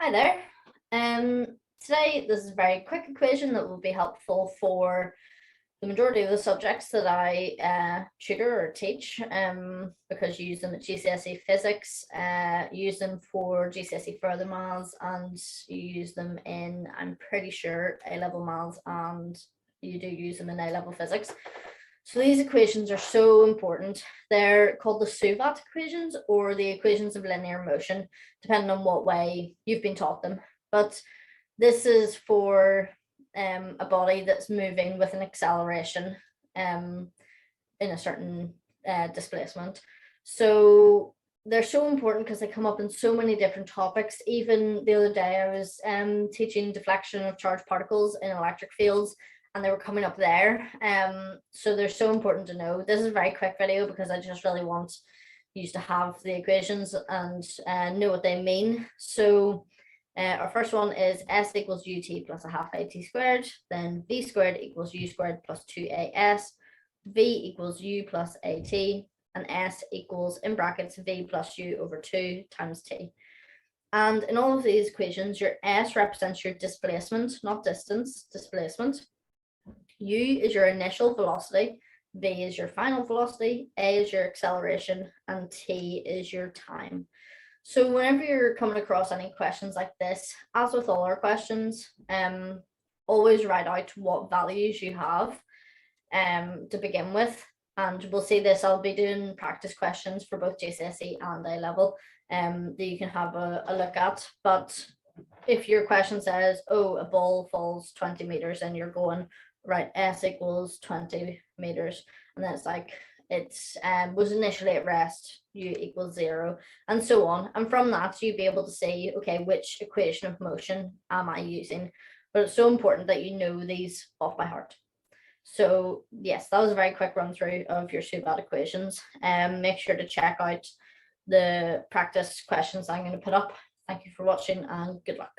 Hi there. Today, this is a very quick equation that will be helpful for the majority of the subjects that I tutor or teach, because you use them at GCSE Physics, use them for GCSE Further Maths, and you use them in, I'm pretty sure, A-level Maths, and you do use them in A-level Physics. So these equations are so important. They're called the SUVAT equations, or the equations of linear motion, depending on what way you've been taught them. But this is for a body that's moving with an acceleration in a certain displacement. So they're so important because they come up in so many different topics. Even the other day, I was teaching deflection of charged particles in electric fields, and they were coming up there. So they're so important to know. This is a very quick video because I just really want you to have the equations and know what they mean. So our first one is S equals ut plus a half at squared, then v squared equals u squared plus 2as, v equals u plus at, and s equals, in brackets, v plus u over 2 times t. And in all of these equations, your s represents your displacement, not distance, displacement. U is your initial velocity, v is your final velocity, a is your acceleration, and t is your time. So whenever you're coming across any questions like this, as with all our questions, always write out what values you have to begin with. And we'll see this, I'll be doing practice questions for both GCSE and A-level that you can have a look at. But if your question says, oh, a ball falls 20 meters, and you're going, right, S equals 20 meters, and then it's like, it was initially at rest, u equals 0, and so on. And from that, you'd be able to see, okay, which equation of motion am I using? But it's so important that you know these off by heart. So yes, that was a very quick run through of your SUVAT equations. Make sure to check out the practice questions I'm going to put up. Thank you for watching, and good luck.